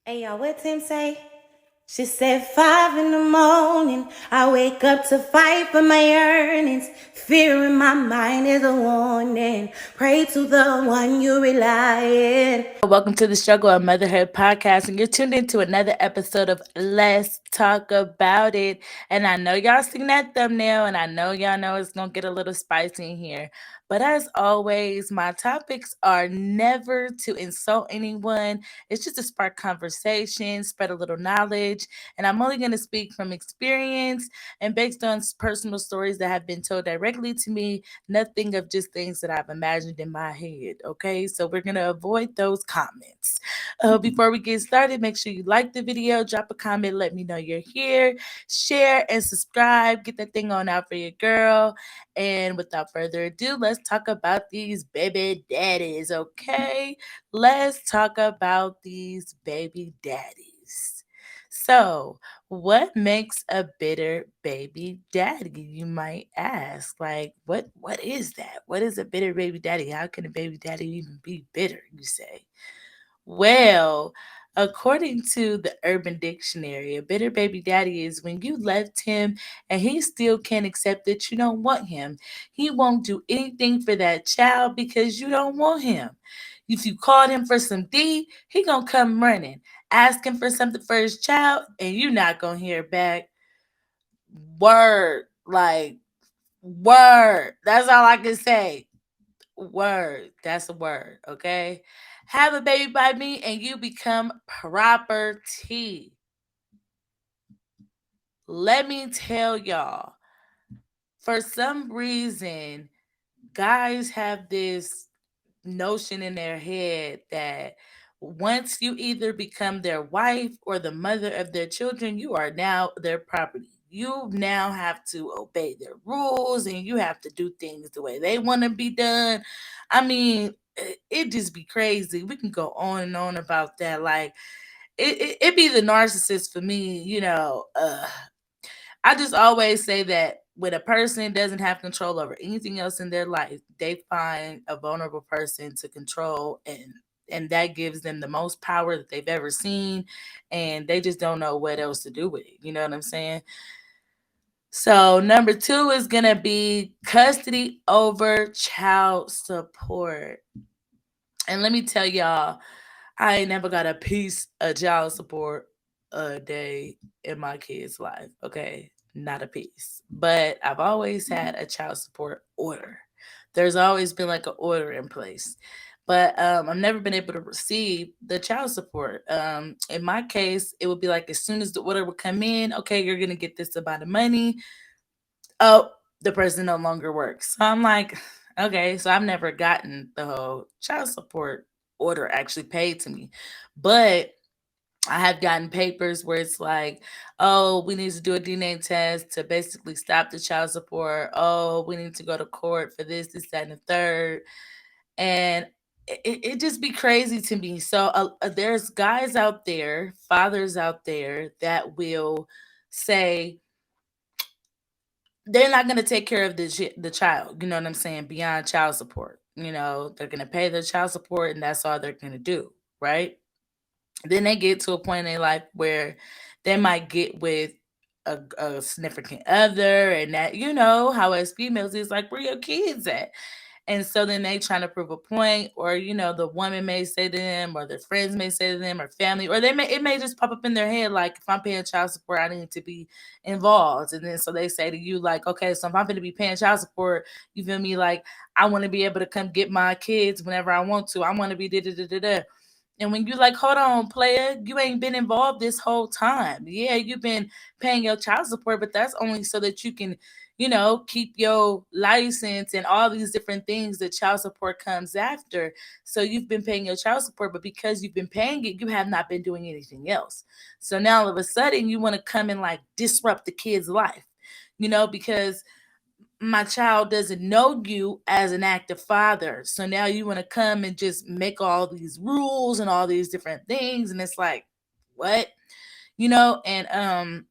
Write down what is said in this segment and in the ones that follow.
Hey, y'all, what Tim say? She said 5 in the morning. I wake up to fight for my earnings. Fear in my mind is a warning. Pray to the one you rely on. Welcome to the Struggle of Motherhood podcast, and you're tuned into another episode of Let's Talk About It. And I know y'all seen that thumbnail, and I know y'all know it's gonna get a little spicy in here. But as always, my topics are never to insult anyone. It's just to spark conversation, spread a little knowledge, and I'm only going to speak from experience and based on personal stories that have been told directly to me, nothing of just things that I've imagined in my head. Okay, so we're going to avoid those comments. Before we get started, make sure you like the video, drop a comment, let me know you're here, share and subscribe, get that thing on out for your girl. And without further ado, let's talk about these baby daddies, okay? Let's talk about these baby daddies. So, what makes a bitter baby daddy? You might ask. Like, what is that? What is a bitter baby daddy? How can a baby daddy even be bitter, you say? Well, according to the Urban Dictionary, a bitter baby daddy is when you left him and he still can't accept that you don't want him. He won't do anything for that child because you don't want him. If you called him for some D, he gonna come running, asking for something for his child, and you not gonna hear back. Word, like word. That's all I can say. Word. That's a word, okay? Have a baby by me and you become property. Let me tell y'all, for some reason, guys have this notion in their head that once you either become their wife or the mother of their children, you are now their property. You now have to obey their rules and you have to do things the way they want to be done. I mean, it just be crazy. We can go on and on about that. Like, it be the narcissist for me, I just always say that when a person doesn't have control over anything else in their life, they find a vulnerable person to control, and that gives them the most power that they've ever seen, and they just don't know what else to do with it. You know what I'm saying? So number 2 is gonna be custody over child support. And let me tell y'all, I ain't never got a piece of child support a day in my kid's life. Okay. Not a piece. But I've always had a child support order. There's always been like an order in place. But I've never been able to receive the child support. In my case, it would be like as soon as the order would come in, okay, you're gonna get this amount of money. Oh, the person no longer works. So I'm like, okay, so I've never gotten the whole child support order actually paid to me. But I have gotten papers where it's like, oh, we need to do a DNA test to basically stop the child support. Oh, we need to go to court for this, that, and the third. And it just be crazy to me. So there's guys out there, fathers out there that will say, they're not going to take care of the child, you know what I'm saying, beyond child support. They're going to pay their child support and that's all they're going to do, right? Then they get to a point in their life where they might get with a significant other, and that, how as females is like, where your kids at? And so then they trying to prove a point, or the woman may say to them, or their friends may say to them, or family, or it may just pop up in their head like, if I'm paying child support, I need to be involved. And then so they say to you like, okay, so if I'm going to be paying child support, you feel me? Like, I want to be able to come get my kids whenever I want to. I want to be da da da da da. And when you like, hold on, player, you ain't been involved this whole time. Yeah, you've been paying your child support, but that's only so that you can, keep your license and all these different things that child support comes after. So you've been paying your child support, but because you've been paying it, you have not been doing anything else. So now all of a sudden you want to come and like disrupt the kid's life, because my child doesn't know you as an active father. So now you want to come and just make all these rules and all these different things. And it's like, what? And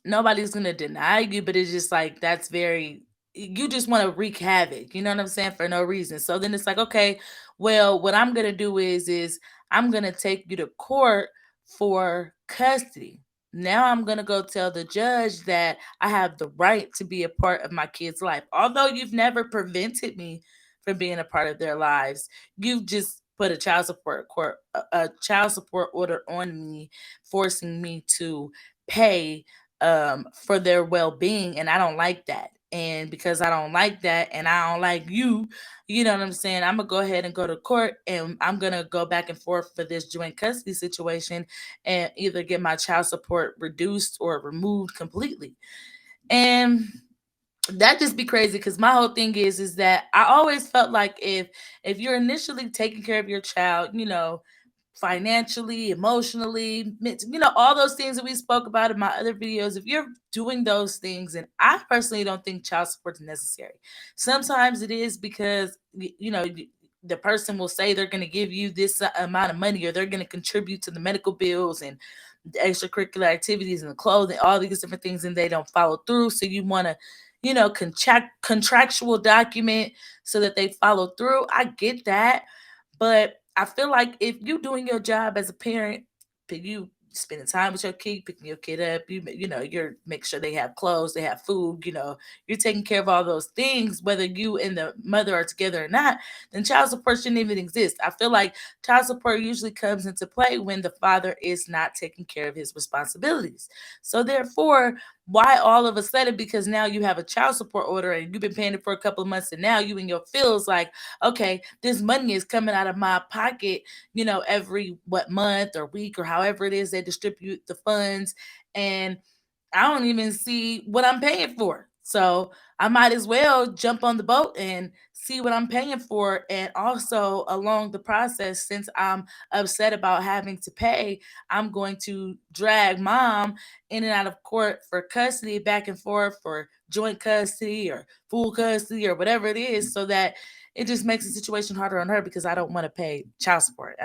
nobody's gonna deny you, but it's just like that's very, you just want to wreak havoc, you know what I'm saying, for no reason. So then it's like, okay, well, what I'm gonna do is I'm going to take you to court for custody. Now I'm going to go tell the judge that I have the right to be a part of my kid's life. Although you've never prevented me from being a part of their lives, you've just put a child support order on me, forcing me to pay for their well-being, and I don't like that. And because I don't like that and I don't like you, you know what I'm saying? I'm gonna go ahead and go to court, and I'm gonna go back and forth for this joint custody situation and either get my child support reduced or removed completely. And that just be crazy because my whole thing is that I always felt like if you're initially taking care of your child, financially, emotionally, all those things that we spoke about in my other videos. If you're doing those things, and I personally don't think child support is necessary. Sometimes it is because, the person will say they're going to give you this amount of money, or they're going to contribute to the medical bills and the extracurricular activities and the clothing, all these different things, and they don't follow through. So you want to, contractual document so that they follow through. I get that, but I feel like if you doing your job as a parent, you spending time with your kid, picking your kid up, you're making sure they have clothes, they have food, you're taking care of all those things, whether you and the mother are together or not, then child support shouldn't even exist. I feel like child support usually comes into play when the father is not taking care of his responsibilities. So therefore, why all of a sudden, because now you have a child support order and you've been paying it for a couple of months, and now you and your feels like, okay, this money is coming out of my pocket, every month or week or however it is they distribute the funds, and I don't even see what I'm paying for. So I might as well jump on the boat and see what I'm paying for. And also, along the process, since I'm upset about having to pay, I'm going to drag mom in and out of court for custody, back and forth for joint custody or full custody or whatever it is, so that it just makes the situation harder on her because I don't want to pay child support.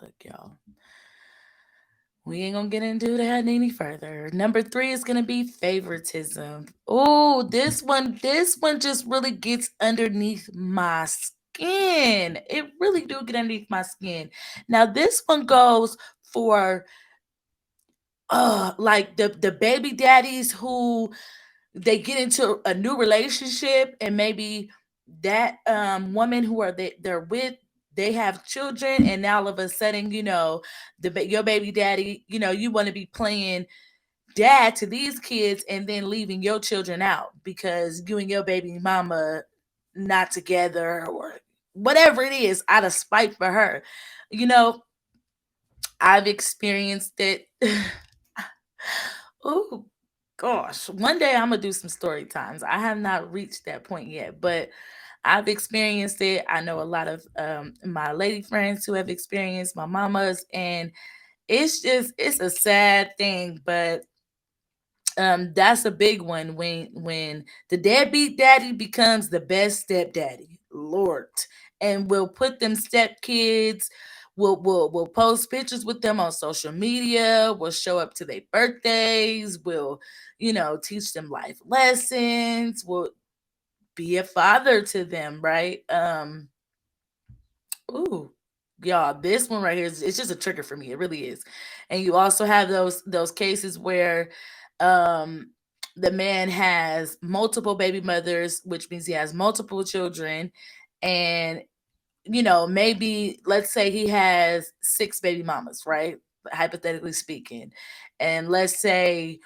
Look, y'all, we ain't gonna get into that any further. Number three is gonna be favoritism. Oh, this one just really gets underneath my skin. It really do get underneath my skin. Now, this one goes for like the baby daddies who they get into a new relationship, and maybe that woman who they're with, they have children, and now all of a sudden, your baby daddy, you want to be playing dad to these kids, and then leaving your children out because you and your baby mama not together, or whatever it is, out of spite for her. you know I've experienced it. Oh gosh, one day I'm gonna do some story times. I have not reached that point yet, but I've experienced it. I know a lot of my lady friends who have experienced, my mamas, and it's a sad thing, but that's a big one when the deadbeat daddy becomes the best stepdaddy, Lord, and will put them stepkids. Will post pictures with them on social media. Will show up to their birthdays. Will teach them life lessons. Will be a father to them, right? Ooh, y'all, this one right here is, it's just a trigger for me. It really is. And you also have those cases where um the man has multiple baby mothers, which means he has multiple children, and maybe let's say he has six baby mamas, right? Hypothetically speaking. And let's say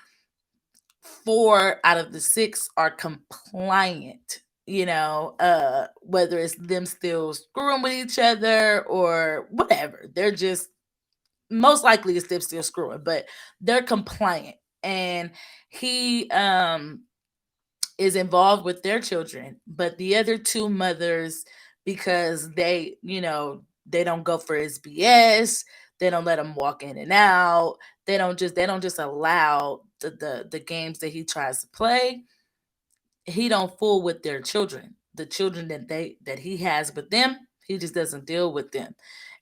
four out of the six are compliant, whether it's them still screwing with each other or whatever. They're just, most likely it's them still screwing, but they're compliant. And he is involved with their children, but the other two mothers, because they don't go for his BS, they don't let him walk in and out, they don't just allow the games that he tries to play. He don't fool with their children, the children that he has with them. He just doesn't deal with them.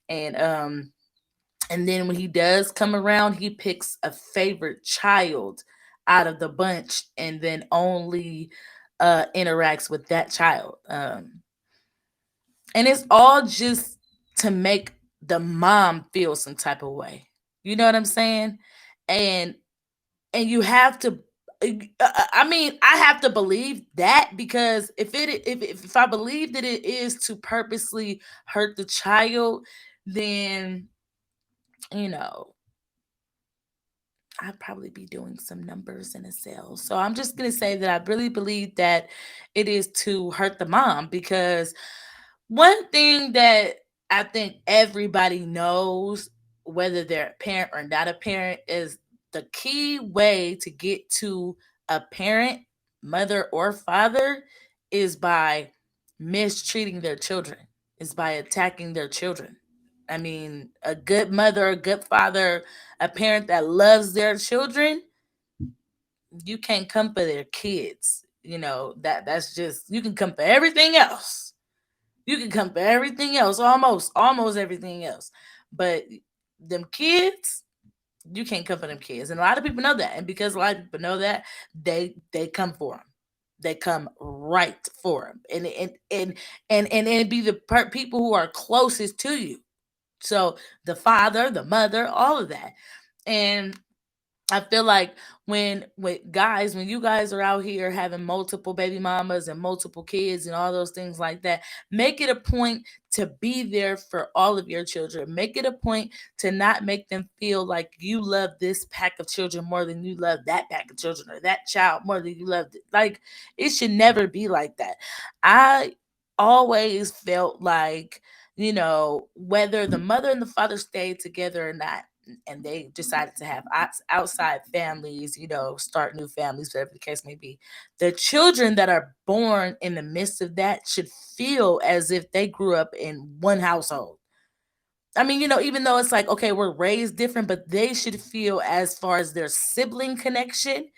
And um and then when he does come around, he picks a favorite child out of the bunch, and then only interacts with that child. And it's all just to make the mom feel some type of way. You know what I'm saying? And you have to I mean, I have to believe that, because if I believe that it is to purposely hurt the child, then you know I'd probably be doing some numbers in a cell. So I'm just gonna say that I really believe that it is to hurt the mom, because one thing that I think everybody knows, whether they're a parent or not a parent, is the key way to get to a parent, mother or father, is by mistreating their children, is by attacking their children. I mean, a good mother, a good father, a parent that loves their children, you can't come for their kids. That's just, you can come for everything else. You can come for everything else, almost everything else. But them kids, you can't come for them kids. And a lot of people know that. And because a lot of people know that, they come for them. They come right for them. And it be the people who are closest to you. So the father, the mother, all of that. And I feel like when you guys are out here having multiple baby mamas and multiple kids and all those things like that, make it a point to be there for all of your children. Make it a point to not make them feel like you love this pack of children more than you love that pack of children, or that child more than you love like, it should never be like that. I always felt like, whether the mother and the father stayed together or not, and they decided to have outside families, start new families, whatever the case may be, the children that are born in the midst of that should feel as if they grew up in one household. I mean, even though it's like, okay, we're raised different, but they should feel, as far as their sibling connection,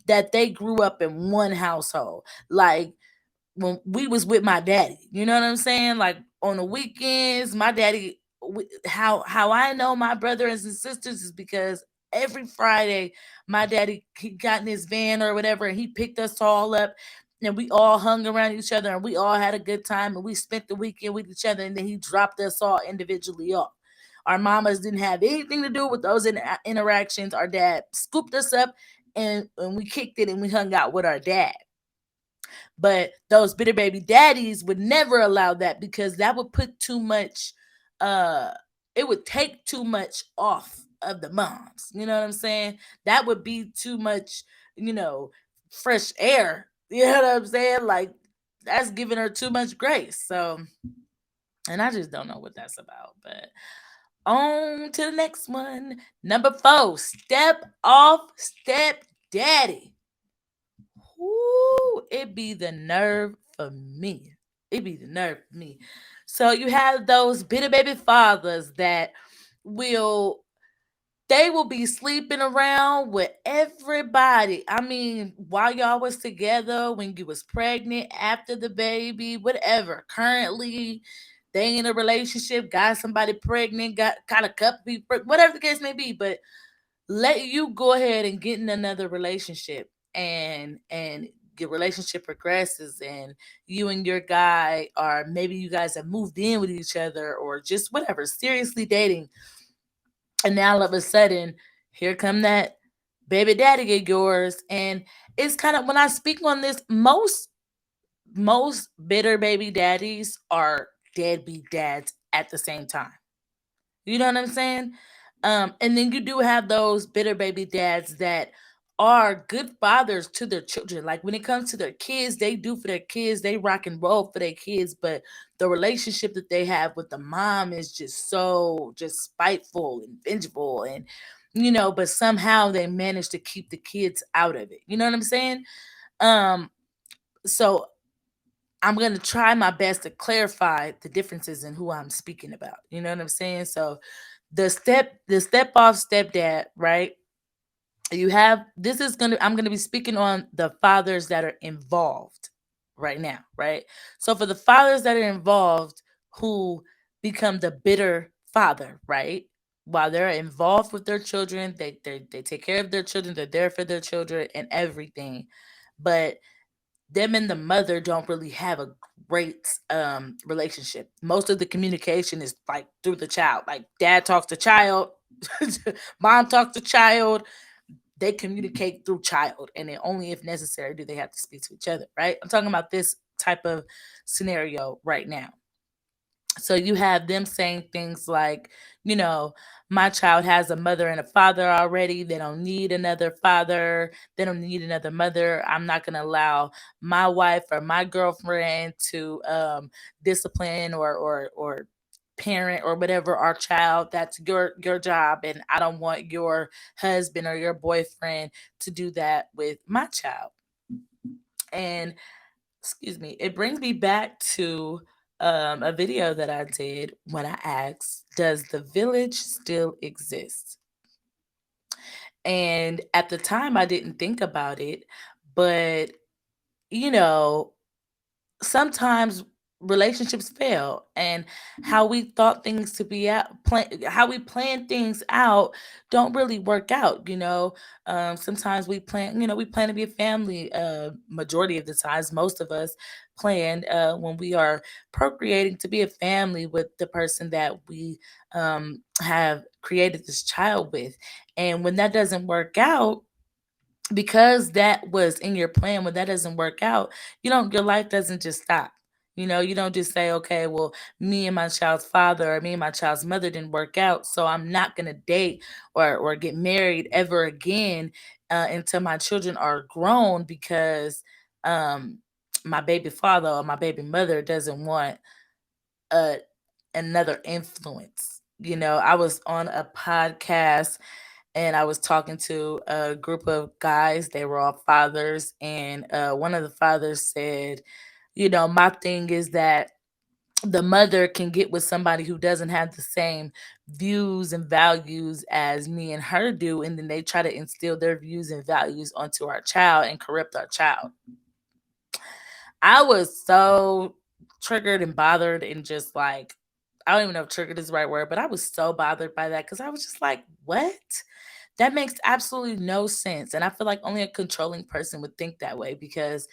that they grew up in one household. Like, when we was with my daddy. You know what I'm saying? Like, on the weekends, my daddy. How I know my brothers and sisters is because every Friday, my daddy, he got in his van or whatever, and he picked us all up, and we all hung around each other, and we all had a good time, and we spent the weekend with each other, and then he dropped us all individually off. Our mamas didn't have anything to do with those interactions. Our dad scooped us up, and we kicked it, and we hung out with our dad. But those bitter baby daddies would never allow that, because that would put too much uh it would take too much off of the moms. You know what I'm saying? That would be too much, you know, fresh air. You know what I'm saying? Like, that's giving her too much grace. So, and I just don't know what that's about. But on to the next one. Number 4, step off step daddy. Whoo, it be the nerve for me. It be the nerve for me. So you have those bitter baby fathers that will they will be sleeping around with everybody. I mean, while y'all was together, when you was pregnant, after the baby, whatever. Currently, they in a relationship, got somebody pregnant, got a couple people, whatever the case may be. But let you go ahead and get in another relationship, and your relationship progresses, and you and your guy, or maybe you guys have moved in with each other, or just whatever, seriously dating, and now all of a sudden, here come that baby daddy of yours. And it's kind of, when I speak on this, most bitter baby daddies are deadbeat dads at the same time. You know what I'm saying? And then you do have those bitter baby dads that are good fathers to their children. Like, when it comes to their kids, they do for their kids, they rock and roll for their kids, but the relationship that they have with the mom is just so just spiteful and vengeful, and but somehow they manage to keep the kids out of it. You know what I'm saying? Um, so I'm gonna try my best to clarify the differences in who I'm speaking about. You know what I'm saying? So the step off stepdad, right? You have this is gonna I'm gonna be speaking on the fathers that are involved right now, right? So for the fathers that are involved, who become the bitter father, right? While they're involved with their children, they take care of their children, they're there for their children and everything. But them and the mother don't really have a great relationship. Most of the communication is like through the child. Like dad talks to child, mom talks to child. They communicate through child, and then only if necessary do they have to speak to each other. Right? I'm talking about this type of scenario right now. So you have them saying things like, you know, my child has a mother and a father already. They don't need another father. They don't need another mother. I'm not going to allow my wife or my girlfriend to discipline or parent or whatever our child. That's your job, and I don't want your husband or your boyfriend to do that with my child. And excuse me, it brings me back to a video that I did when I asked, does the village still exist? And at the time, I didn't think about it, but you know, sometimes relationships fail, and how we thought things to be out how we plan things out don't really work out, sometimes we plan to be a family, majority of the times, most of us plan, when we are procreating, to be a family with the person that we have created this child with. And when that doesn't work out, because that was in your plan, when that doesn't work out, your life doesn't just stop. You don't just say, okay, well, me and my child's father or me and my child's mother didn't work out, so I'm not going to date or get married ever again, until my children are grown, because um my baby father or my baby mother doesn't want uh another influence. I was on a podcast, and I was talking to a group of guys. They were all fathers, and one of the fathers said, my thing is that the mother can get with somebody who doesn't have the same views and values as me and her do, and then they try to instill their views and values onto our child and corrupt our child. I was so triggered and bothered, and just like, I don't even know if triggered is the right word, but I was so bothered by that, because I was just like, what? That makes absolutely no sense. And I feel like only a controlling person would think that way, because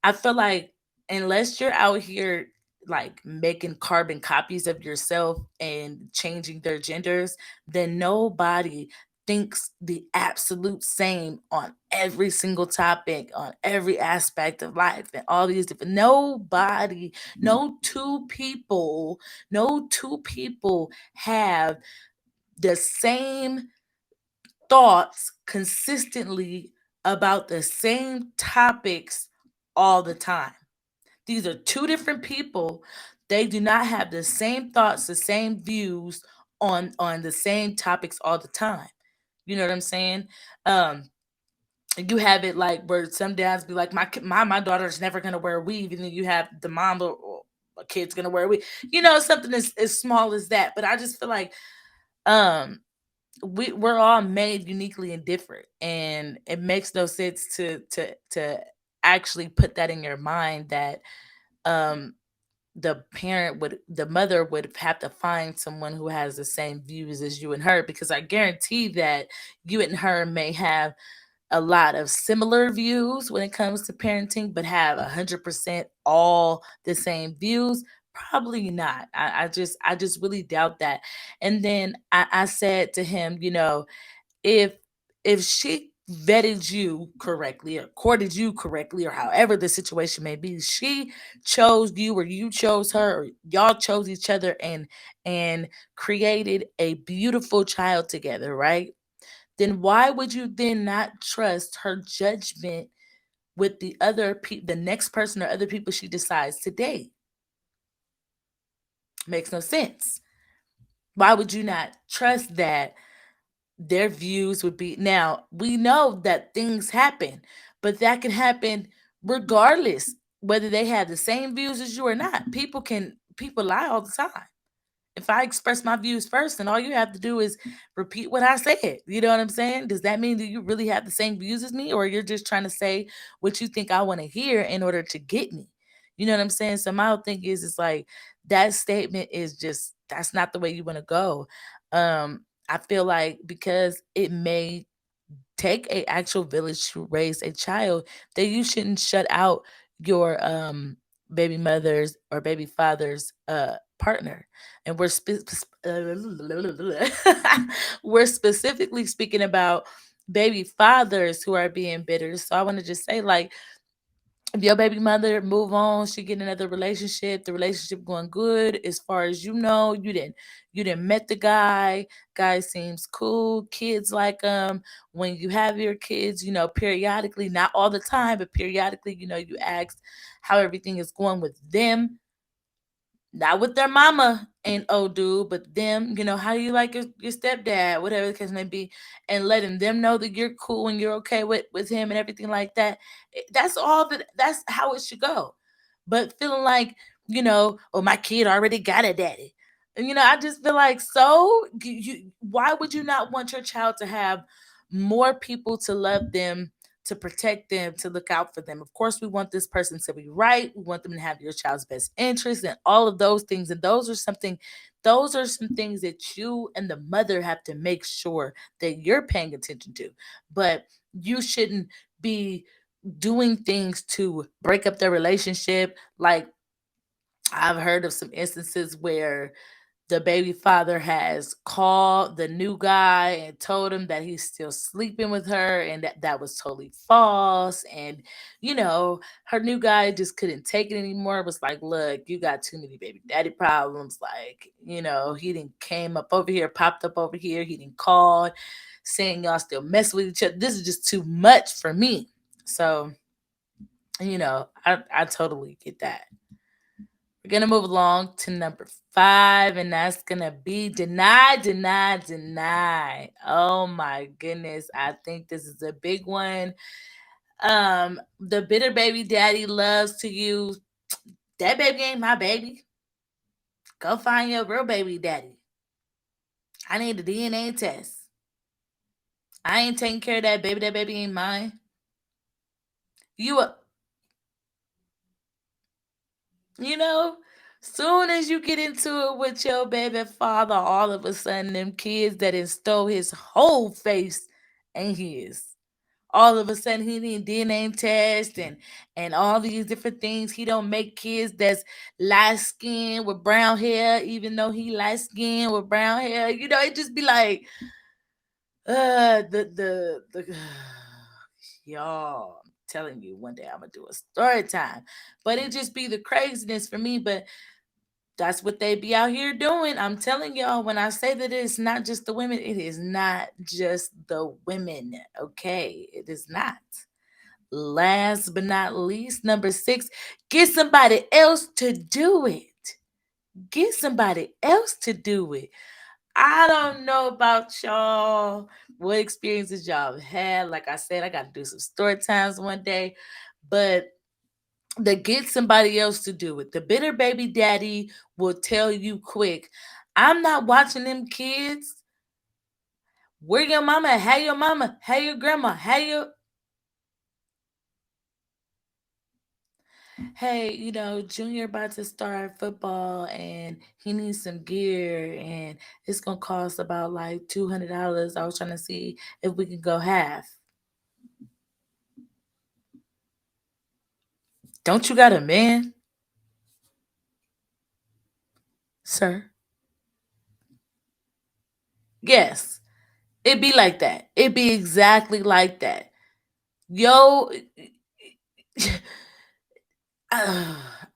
I feel like unless you're out here like making carbon copies of yourself and changing their genders, then nobody thinks the absolute same on every single topic, on every aspect of life, and all these different, nobody, no two people have the same thoughts consistently about the same topics all the time. These are two different people. They do not have the same thoughts, the same views on the same topics all the time. You know what I'm saying? Um, you have it like where some dads be like, my daughter's never gonna wear a weave, and then you have the mom or a kid's gonna wear a weave. Something as small as that. But I just feel like um we're all made uniquely and different, and it makes no sense to actually put that in your mind, that um the mother would have to find someone who has the same views as you and her, because I guarantee that you and her may have a lot of similar views when it comes to parenting, but have 100% all the same views. Probably not. I just really doubt that. And then I said to him, if she vetted you correctly or courted you correctly, or however the situation may be, she chose you or you chose her, or y'all chose each other, and created a beautiful child together, right? Then why would you then not trust her judgment with the next person or other people she decides to date? Makes no sense. Why would you not trust that their views would be? Now, we know that things happen, but that can happen regardless whether they have the same views as you or not. People lie all the time. If I express my views first, then all you have to do is repeat what I said. You know what I'm saying? Does that mean that you really have the same views as me, or you're just trying to say what you think I want to hear in order to get me? You know what I'm saying? So my whole thing is, it's like, that statement is just, that's not the way you want to go. I feel like because it may take a actual village to raise a child, that you shouldn't shut out your baby mother's or baby father's partner. And we're specifically speaking about baby fathers who are being bitter. So I want to just say, like, if your baby mother move on, she get another relationship, the relationship going good as far as you know, you didn't met the guy seems cool, kids like him. When you have your kids, periodically, not all the time, but periodically, you ask how everything is going with them, not with their mama and old dude, but them, how do you like your stepdad, whatever the case may be, and letting them know that you're cool and you're okay with him and everything like that. That's how it should go. But feeling like, oh, my kid already got a daddy. And I just feel like, so why would you not want your child to have more people to love them, to protect them, to look out for them? Of course, we want this person to be right. We want them to have your child's best interest and all of those things. And those are some things that you and the mother have to make sure that you're paying attention to. But you shouldn't be doing things to break up their relationship. Like, I've heard of some instances where the baby father has called the new guy and told him that he's still sleeping with her, and that was totally false. And her new guy just couldn't take it anymore. It was like, look, you got too many baby daddy problems. Like, he didn't came up over here, popped up over here, he didn't call saying y'all still mess with each other. This is just too much for me. So I totally get that. We're gonna move along to number 5, and that's gonna be deny, deny, deny. Oh my goodness, I think this is a big one. The bitter baby daddy loves to use, that baby ain't my baby. Go find your real baby daddy. I need a DNA test. I ain't taking care of that baby. That baby ain't mine. You a You know, soon as you get into it with your baby father, all of a sudden them kids that done stole his whole face ain't his. All of a sudden he need DNA test and all these different things. He don't make kids that's light skinned with brown hair, even though he light skinned with brown hair. It just be like, the y'all. I'm telling you, one day I'm gonna do a story time. But it just be the craziness for me. But that's what they be out here doing. I'm telling y'all, when I say that it's not just the women, it is not just the women. Okay, it is not. Last but not least, number 6, get somebody else to do it. Get somebody else to do it. I don't know about y'all, what experiences y'all have had. Like I said, I got to do some story times one day, but to get somebody else to do it. The bitter baby daddy will tell you quick, I'm not watching them kids. Where your mama? How your mama? How your grandma? How your Hey, Junior about to start football and he needs some gear and it's gonna cost about like $200. I was trying to see if we can go half. Don't you got a man, sir? Yes. It be like that. It be exactly like that. Yo,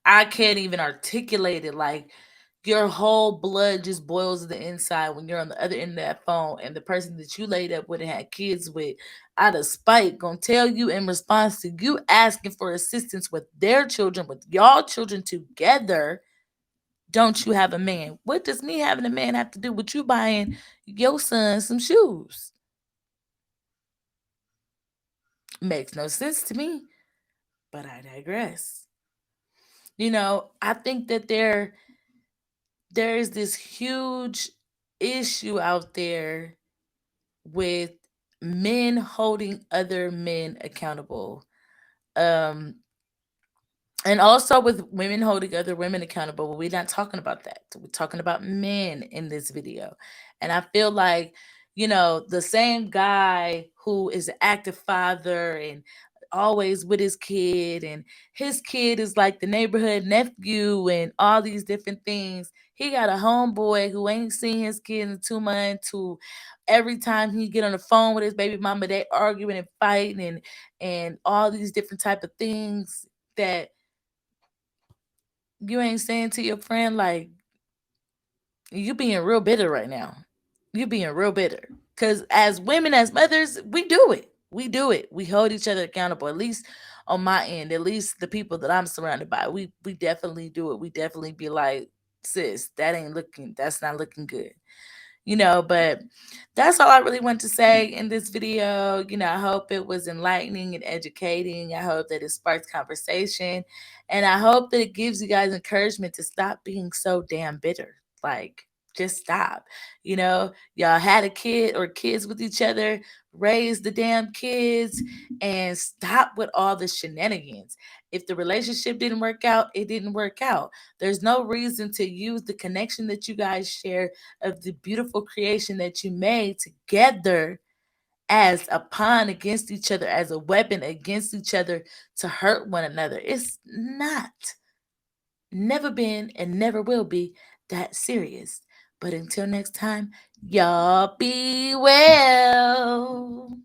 I can't even articulate it. Like, your whole blood just boils to the inside when you're on the other end of that phone, and the person that you laid up with and had kids with, out of spite, gonna tell you in response to you asking for assistance with their children, with y'all children together, don't you have a man? What does me having a man have to do with you buying your son some shoes? Makes no sense to me, but I digress. I think that there is this huge issue out there with men holding other men accountable. Um, and also with women holding other women accountable. But we're not talking about that. We're talking about men in this video. And I feel like, the same guy who is an active father and always with his kid, and his kid is like the neighborhood nephew and all these different things. He got a homeboy who ain't seen his kid in 2 months, who every time he get on the phone with his baby mama, they arguing and fighting and all these different type of things that you ain't saying to your friend, like, you being real bitter right now. You being real bitter. Cause as women, as mothers, we do it. We do it. We hold each other accountable. At least on my end, at least the people that I'm surrounded by, we definitely do it. We definitely be like, sis, that's not looking good. But that's all I really want to say in this video. I hope it was enlightening and educating. I hope that it sparks conversation, and I hope that it gives you guys encouragement to stop being so damn bitter. Like, just stop. Y'all had a kid or kids with each other, raise the damn kids, and stop with all the shenanigans. If the relationship didn't work out, it didn't work out. There's no reason to use the connection that you guys share, of the beautiful creation that you made together, as a pawn against each other, as a weapon against each other, to hurt one another. It's not, never been, and never will be that serious. But until next time, y'all be well.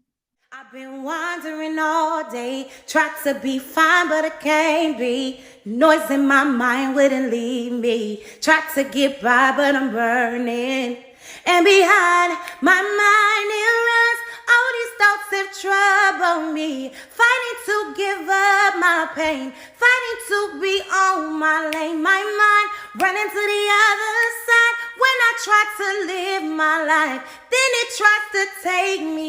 I've been wandering all day, tried to be fine, but I can't be. Noise in my mind wouldn't leave me. Tried to get by, but I'm burning. And behind my mind, it runs all these thoughts that trouble me. Fighting to give up my pain, fighting to be on my lane. My mind running to the other side when I try to live my life. Then it tries to take me.